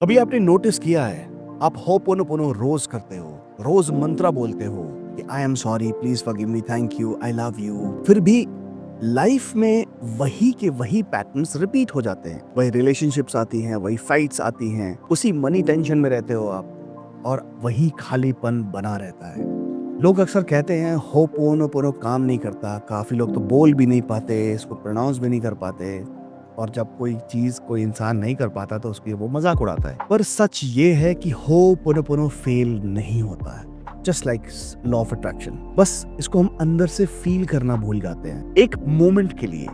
अभी आपने नोटिस किया है, आप होपोनोपोनो रोज करते हो, रोज मंत्रा बोलते हो कि I am sorry, please forgive me, thank you, I love you. फिर भी लाइफ में वही के वही पैटर्न्स रिपीट हो जाते हैं। वही रिलेशनशिप्स आती हैं, वही फाइट्स आती हैं, उसी मनी टेंशन में रहते हो आप, और वही खालीपन बना रहता है। लोग अक्सर कहते हैं होपोनोपोनो काम नहीं करता, काफी लोग तो बोल भी नहीं पाते, इसको प्रोनाउंस भी नहीं कर पाते, और जब कोई चीज कोई इंसान नहीं कर पाता तो उसकी वो मजाक उड़ाता है। पर सच ये है कि होपोनोपोनो फेल नहीं होता है, just like law of attraction. बस इसको हम अंदर से फील करना भूल जाते हैं। एक मोमेंट के लिए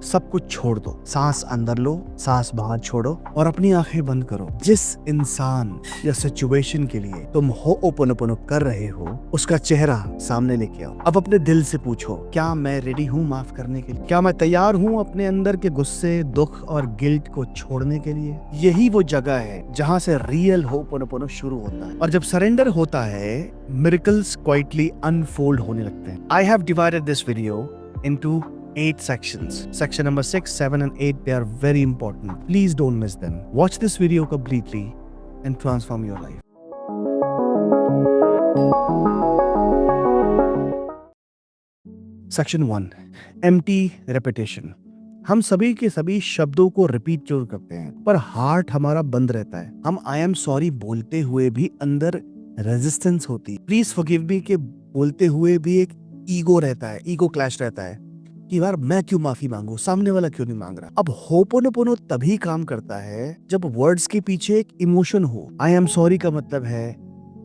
सब कुछ छोड़ दो, सांस अंदर लो, सांस बाहर छोड़ो और अपनी आंखें बंद करो। जिस इंसान या सिचुएशन के लिए तुम होपोनोपोनो कर रहे हो, उसका चेहरा सामने लेके आओ। अब अपने दिल से पूछो, क्या मैं रेडी हूँ माफ करने के लिए? क्या मैं तैयार हूँ अपने अंदर के गुस्से, दुख और गिल्ट को छोड़ने के लिए? यही वो जगह है जहाँ से रियल होपोनोपोनो शुरू होता है। और जब सरेंडर होता है, मिरेकल्स क्वाइटली अनफोल्ड होने लगते हैं। I have divided this video into 8 sections. Section number 6, 7 and 8, they are very important. Please don't miss them. Watch this video completely and transform your life. Section 1, empty repetition. हम सभी के सभी शब्दों को repeat जरूर करते हैं, पर हार्ट हमारा बंद रहता है। हम आई एम सॉरी बोलते हुए भी अंदर रेजिस्टेंस होती है। प्लीज फॉरगिव मी के बोलते हुए भी एक ईगो रहता है, ईगो क्लैश रहता है कि यार मैं क्यों माफी मांगू, सामने वाला क्यों नहीं मांग रहा। अब होपोनोपोनो तभी काम करता है जब वर्ड्स के पीछे एक इमोशन हो। आई एम सॉरी का मतलब है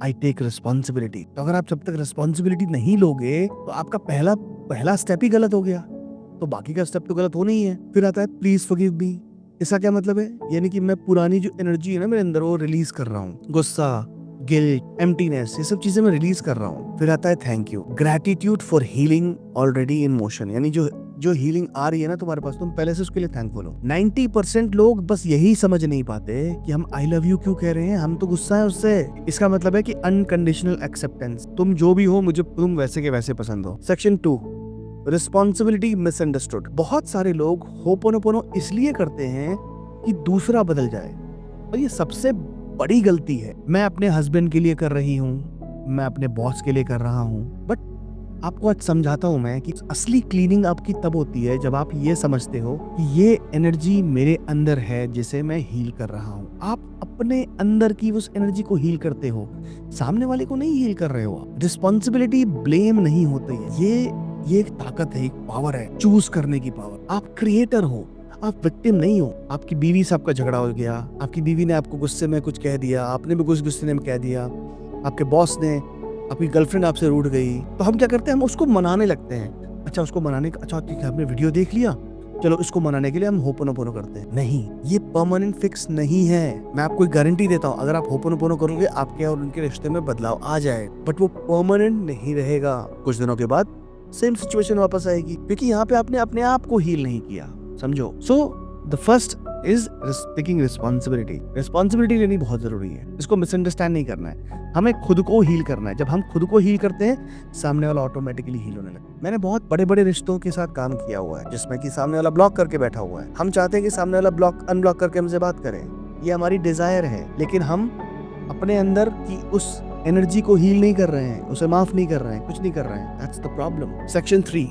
आई टेक रिस्पॉन्सिबिलिटी। तो अगर आप जब तक रिस्पॉन्सिबिलिटी नहीं लोगे तो आपका पहला स्टेप ही गलत हो गया, तो बाकी का स्टेप तो गलत होना ही है। फिर आता है प्लीज फॉरगिव मी। इसका क्या मतलब है? यानी कि मैं पुरानी जो एनर्जी है ना मेरे अंदर, वो रिलीज कर रहा हूँ। गुस्सा, गिल्ट, एम्प्टीनेस, ये सब चीजें मैं रिलीज कर रहा हूँ। फिर आता है thank you, gratitude for healing already in motion. यानी जो हीलिंग आ रही है ना तुम्हारे पास, तुम पहले से उसके लिए थैंकफुल हो। 90% लोग बस यही समझ नहीं पाते कि हम आई लव यू क्यों कह रहे हैं, हम तो गुस्सा है उससे। इसका मतलब है कि अनकंडीशनल एक्सेप्टेंस, तुम जो भी हो मुझे तुम वैसे के वैसे पसंद हो। Section 2, responsibility misunderstood. बहुत सारे लोग होपोनोपोनो इसलिए करते हैं कि दूसरा बदल जाए, और ये सबसे बड़ी गलती है। मैं अपने हस्बैंड के लिए कर रही हूँ, मैं अपने बॉस के लिए कर रहा हूँ, बट आपको आज समझाता हूँ मैं कि असली क्लीनिंग आपकी तब होती है जब आप ये समझते हो कि ये एनर्जी मेरे अंदर है जिसे मैं हील कर रहा हूँ। आप अपने अंदर की उस एनर्जी को हील करते हो, सामने वाले को नहीं हील कर रहे हो आप। रिस्पॉन्सिबिलिटी ब्लेम नहीं होती है, ये एक ताकत है, एक पावर है, चूज करने की पावर। आप क्रिएटर हो, आप विक्टिम नहीं हो। आपकी बीवी से आपका झगड़ा हो गया, आपकी बीवी ने आपको गुस्से में कुछ कह दिया, आपने भी कुछ गुस्से में कह दिया, आपके बॉस ने, आपकी गर्लफ्रेंड आपसे रूठ गई, तो हम क्या करते हैं? हम उसको मनाने लगते हैं। अच्छा, उसको मनाने का, अच्छा ठीक है हमने वीडियो देख लिया, चलो इसको मनाने के लिए हम होपोनोपोनो करते हैं। नहीं, ये परमानेंट फिक्स नहीं है। मैं आपको एक गारंटी देता हूँ, अगर आप होपोनोपोनो करोगे आपके और उनके रिश्ते में बदलाव आ जाए, बट वो परमानेंट नहीं रहेगा। कुछ दिनों के बाद सेम सिचुएशन वापस आएगी, क्योंकि यहाँ पे आपने अपने आप को हील नहीं किया। समझो। So the first is taking responsibility. Responsibility लेनी बहुत जरूरी है, इसको मिसअंडरस्टैंड नहीं करना है। हमें खुद को हील करना है। जब हम खुद को हील करते हैं, सामने वाला ऑटोमेटिकली हील होने लगता है। मैंने बहुत बड़े बड़े रिश्तों के साथ काम किया हुआ है, जिसमें कि सामने वाला ब्लॉक करके बैठा हुआ है। हम चाहते हैं कि सामने वाला अनब्लॉक करके हमसे बात करे, ये हमारी डिजायर है, लेकिन हम अपने अंदर की उस एनर्जी को हील नहीं कर रहे हैं, उसे माफ नहीं कर रहे हैं, कुछ नहीं कर रहे हैं। That's the problem. Section 3,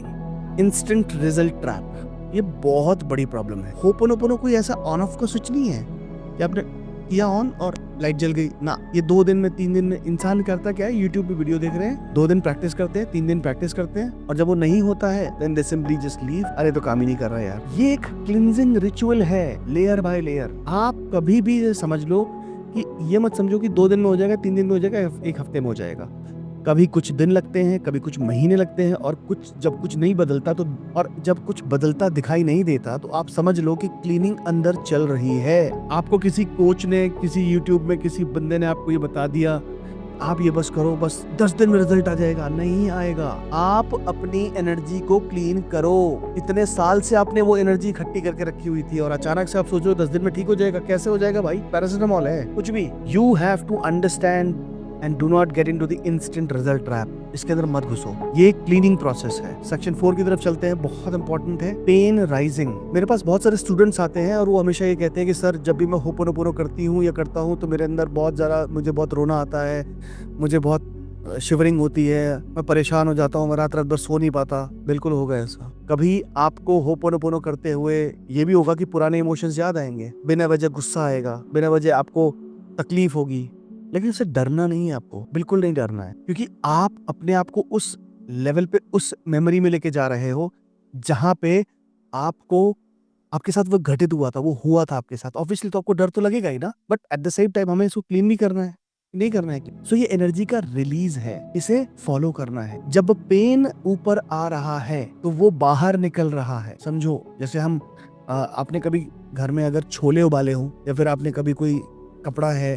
instant result trap. ये बहुत बड़ी प्रॉब्लम है। होपोनोपोनो कोई ऐसा ऑन ऑफ का स्विच नहीं है कि आपने किया ऑन और लाइट जल गई ना। ये 2 दिन में, 3 दिन में इंसान करता क्या है, यूट्यूब पे वीडियो देख रहे हैं, 2 दिन प्रैक्टिस करते हैं, 3 दिन प्रैक्टिस करते हैं, और जब वो नहीं होता है then they simply just leave. अरे तो काम ही नहीं कर रहा यार। ये एक क्लींजिंग रिचुअल है, लेयर बाय लेयर। आप कभी भी ये समझ लो कि ये मत समझो कि 2 दिन में हो जाएगा, 3 दिन में हो जाएगा, 1 हफ्ते में हो जाएगा। कभी कुछ दिन लगते हैं, कभी कुछ महीने लगते हैं, और जब कुछ नहीं बदलता तो, और जब कुछ बदलता दिखाई नहीं देता तो आप समझ लो कि क्लीनिंग अंदर चल रही है। आपको किसी कोच ने, किसी यूट्यूब में किसी बंदे ने आपको ये बता दिया, आप ये बस करो, बस 10 दिन में रिजल्ट आ जाएगा, नहीं आएगा। आप अपनी एनर्जी को क्लीन करो। इतने साल से आपने वो एनर्जी इकट्ठी करके रखी हुई थी, और अचानक से आप सोचो 10 दिन में ठीक हो जाएगा। कैसे हो जाएगा भाई? पैरासिटामोल है, कुछ भी। You have to understand and do not get into the instant result trap. इसके अंदर मत घुसो, ये क्लीनिंग प्रोसेस है। सेक्शन 4 की तरफ चलते हैं, बहुत इंपॉर्टेंट है, पेन राइजिंग। मेरे पास बहुत सारे स्टूडेंट्स आते हैं और वो हमेशा ये कहते हैं कि सर जब भी मैं होपोनोपोनो करती हूँ या करता हूँ तो मेरे अंदर बहुत ज़्यादा मुझे बहुत रोना आता है, मुझे बहुत शिवरिंग होती है, मैं परेशान हो जाता हूँ, मैं रात रात भर सो नहीं पाता। बिल्कुल होगा ऐसा। कभी आपको होपोनोपोनो करते हुए ये भी होगा कि पुराने इमोशंस याद आएंगे, बिना वजह गुस्सा आएगा, बिना वजह आपको तकलीफ होगी, लेकिन उससे डरना नहीं है आपको, बिल्कुल नहीं डरना है, क्योंकि आप अपने आप को उस लेवल पे, उस मेमोरी में लेके जा रहे हो जहां पे आपको आपके साथ वो घटित हुआ था, वो हुआ था आपके साथ। ऑब्वियसली तो आपको डर तो लगेगा ही ना, but at the same time हमें इसको क्लीन भी करना है, नहीं करना है। सो ये एनर्जी का रिलीज है, इसे फॉलो करना है। जब पेन ऊपर आ रहा है तो वो बाहर निकल रहा है। समझो जैसे हम आपने कभी घर में अगर छोले उबाले हो, या फिर आपने कभी कोई कपड़ा है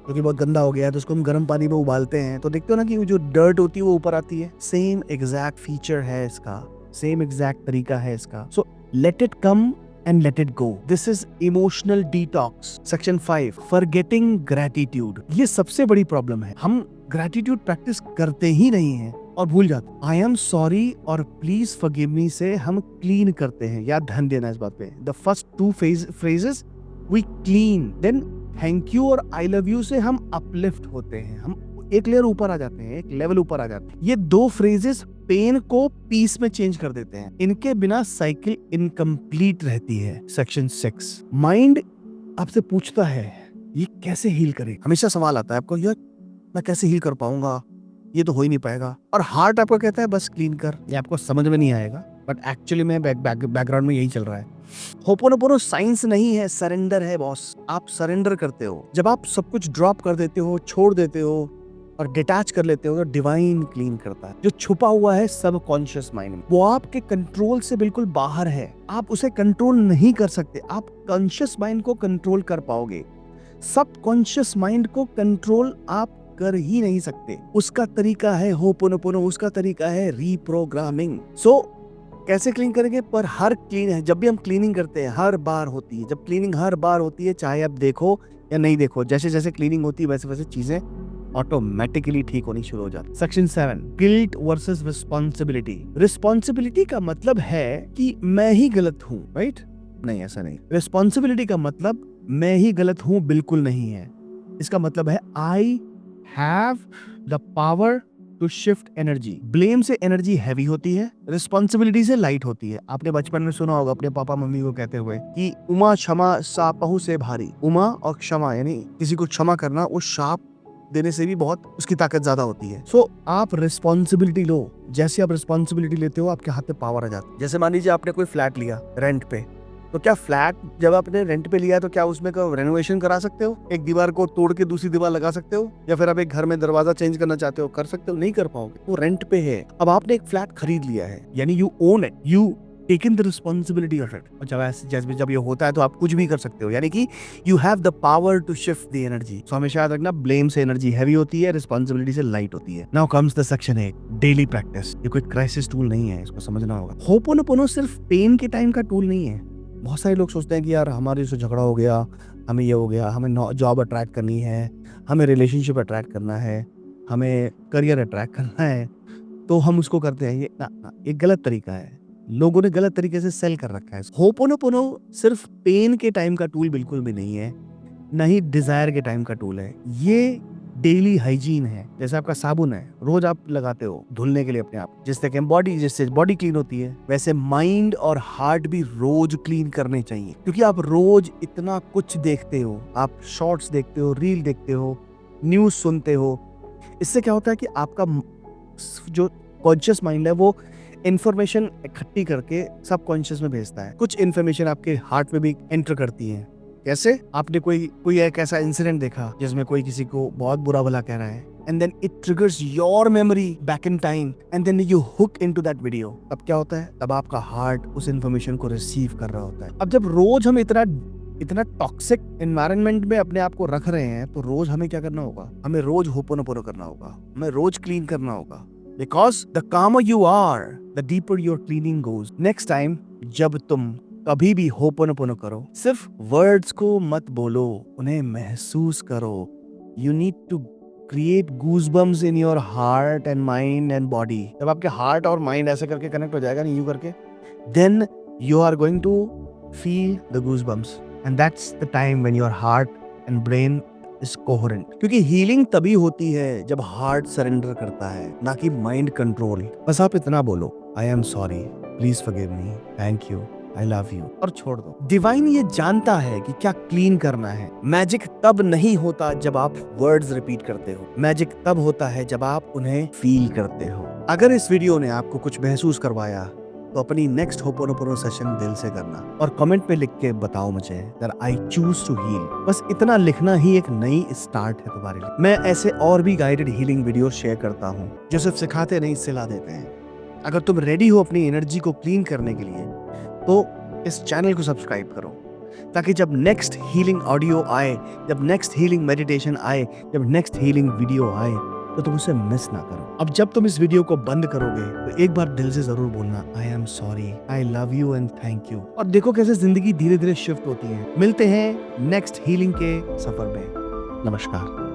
जो कि बहुत गंदा हो गया है तो उसको हम गर्म पानी में उबालते हैं, तो देखते हो ना कि वो जो डर्ट होती है वो ऊपर आती है। सेम एग्जैक्ट फीचर है इसका, सेम एग्जैक्ट तरीका है इसका। So let it come and let it go. This is emotional detox. Section 5, forgetting gratitude. ये सबसे बड़ी प्रॉब्लम है, हम gratitude प्रैक्टिस करते ही नहीं हैं और भूल जाते। I am sorry और please forgive me से हम क्लीन करते हैं, या ध्यान देना इस बात पे। The first two phrases we clean, then thank you और I love you से हम uplift होते हैं, हम एक लेयर ऊपर आ जाते हैं, एक लेवल ऊपर आ जाते हैं। ये दो फ्रेजेस पेन को पीस में चेंज कर देते हैं, इनके बिना साइकिल इनकम्प्लीट रहती है। सेक्शन 6, माइंड आपसे पूछता है ये कैसे हील करे। हमेशा सवाल आता है आपको, यार मैं कैसे हील कर पाऊंगा, ये तो हो ही नहीं पाएगा। और हार्ट आपको कहता है बस क्लीन कर। ये आपको समझ में नहीं आएगा, बट एक्चुअली में बैकग्राउंड में यही चल रहा है। होपोनोपोनो साइंस नहीं है, सरेंडर है बॉस। आप सरेंडर करते हो, जब आप सब कुछ ड्रॉप कर देते हो, छोड़ देते हो और डिटैच कर लेते हो, तो डिवाइन क्लीन करता है। जो छुपा हुआ है सब कॉन्शियस माइंड में, वो आपके कंट्रोल से बिल्कुल बाहर है, आप उसे कंट्रोल नहीं कर सकते। आप कॉन्शियस माइंड को कंट्रोल कर पाओगे, सब कॉन्शियस माइंड को कंट्रोल आप कर ही नहीं सकते। उसका तरीका है होपोनोपोनो, उसका तरीका है रीप्रोग्रामिंग। सो कैसे क्लीन करेंगे? पर हर क्लीन है, जब भी हम क्लीनिंग करते हैं हर बार होती है। जब क्लीनिंग हर बार होती है, चाहे आप देखो या नहीं देखो, जैसे जैसे क्लीनिंग होती है वैसे वैसे चीजें ऑटोमेटिकली ठीक होनी शुरू हो जाती है। Section 7, guilt versus responsibility. Responsibility का मतलब है कि मैं ही गलत हूँ, राइट? नहीं, ऐसा नहीं। रिस्पॉन्सिबिलिटी का मतलब मैं ही गलत हूँ बिल्कुल नहीं है। इसका मतलब है I have the power to shift energy. Blame से एनर्जी हैवी होती है, रिस्पॉन्सिबिलिटी से लाइट होती है। आपने बचपन में सुना होगा अपने पापा मम्मी को कहते हुए कि उमा क्षमा सापहु से भारी। उमा और क्षमा यानी किसी को क्षमा करना, वो शाप देने से भी बहुत उसकी ताकत ज्यादा होती है। सो आप रिस्पॉन्सिबिलिटी लो, जैसे आप रिस्पॉन्सिबिलिटी लेते हो आपके हाथ में पावर आ जाती है। जैसे मान लीजिए आपने कोई फ्लैट लिया रेंट पे, तो क्या फ्लैट जब आपने रेंट पे लिया तो क्या उसमें का रेनोवेशन करा सकते हो? एक दीवार को तोड़ के दूसरी दीवार लगा सकते हो? या फिर आप एक घर में दरवाजा चेंज करना चाहते हो, कर सकते हो? नहीं कर पाओगे, वो रेंट पे है। अब आपने एक फ्लैट खरीद लिया है, यानी you own it, you taken the responsibility of it. और जब ये होता है तो आप कुछ भी कर सकते हो, यानी कि you have the power to shift the energy. So हमेशा याद रखना, ब्लेम से एनर्जी हैवी होती है, रिस्पॉन्सिबिलिटी से लाइट होती है। Now comes the section 8, daily practice. ये कोई क्राइसिस टूल नहीं है, इसको समझना होगा। होपोनोपोनो सिर्फ पेन के टाइम का टूल नहीं है। बहुत सारे लोग सोचते हैं कि यार हमारे से झगड़ा हो गया, हमें ये हो गया, हमें जॉब अट्रैक्ट करनी है, हमें रिलेशनशिप अट्रैक्ट करना है, हमें करियर अट्रैक्ट करना है, तो हम उसको करते हैं। ये ना, ये गलत तरीका है। लोगों ने गलत तरीके से सेल कर रखा है। होपोनोपोनो सिर्फ पेन के टाइम का टूल बिल्कुल भी नहीं है, न ही डिजायर के टाइम का टूल है। ये डेली हाइजीन है। जैसे आपका साबुन है, रोज आप लगाते हो धुलने के लिए अपने आप, जिससे बॉडी क्लीन होती है, वैसे माइंड और हार्ट भी रोज क्लीन करने चाहिए। क्योंकि आप रोज इतना कुछ देखते हो, आप शॉर्ट्स देखते हो, रील देखते हो, न्यूज सुनते हो। इससे क्या होता है कि आपका जो कॉन्शियस माइंड है वो इंफॉर्मेशन इकट्ठी करके सब कॉन्शियस में भेजता है। कुछ इंफॉर्मेशन आपके हार्ट में भी एंटर करती है। कैसे? आपने कोई एक ऐसा इंसिडेंट देखा जिसमें कोई किसी को बहुत बुरा भला कह रहा है, and then it triggers your memory back in time, and then you hook into that video. तब क्या होता है? तब आपका हार्ट उस इंफॉर्मेशन को रिसीव कर रहा होता है। अब जब रोज हम इतना टॉक्सिक एनवायरनमेंट में अपने आप को रख रहे हैं, तो रोज हमें क्या करना होगा? हमें रोज होपोनोपोनो करना होगा, हमें रोज क्लीन करना होगा। Because the calmer you are, the deeper your cleaning goes. Next time, जब तुम कभी भी होपोनोपोनो करो, सिर्फ वर्ड्स को मत बोलो, उन्हें महसूस करो। You need to create goosebumps in your heart and mind and body. जब आपके heart और mind ऐसे करके connect हो जाएगा ना यूं करके, then you are going to feel the goosebumps. And that's the time when your heart and brain is coherent. क्योंकि healing तभी होती है जब heart surrender करता है, ना कि mind control. बस आप इतना बोलो, I am sorry, please forgive me, thank you, I love you, और छोड़ दो. डिवाइन ये जानता है कि क्या क्लीन करना है. मैजिक तब नहीं होता जब आप वर्ड्स रिपीट करते हो. मैजिक तब होता है जब आप उन्हें फील करते हो. अगर इस वीडियो ने आपको कुछ महसूस करवाया तो अपनी नेक्स्ट होपोनोपोनो सेशन दिल से करना और कमेंट में लिख के बताओ मुझे that I choose to heal. बस इतना लिखना ही एक नई स्टार्ट है तुम्हारे लिए. मैं ऐसे और भी गाइडेड हीलिंग वीडियो शेयर करता हूँ जो सिर्फ सिखाते नहीं सिला देते हैं. अगर तुम रेडी हो अपनी एनर्जी को क्लीन करने के लिए तो इस चैनल को सब्सक्राइब करो ताकि जब नेक्स्ट हीलिंग ऑडियो आए, जब नेक्स्ट हीलिंग मेडिटेशन आए, जब नेक्स्ट हीलिंग वीडियो आए तो तुम उसे मिस ना करो. अब जब तुम इस वीडियो को बंद करोगे तो एक बार दिल से जरूर बोलना I am sorry, I love you and thank you. और देखो कैसे जिंदगी धीरे धीरे शिफ्ट होती है. मिलते हैं नेक्स्ट हीलिंग के सफर में. नमस्कार.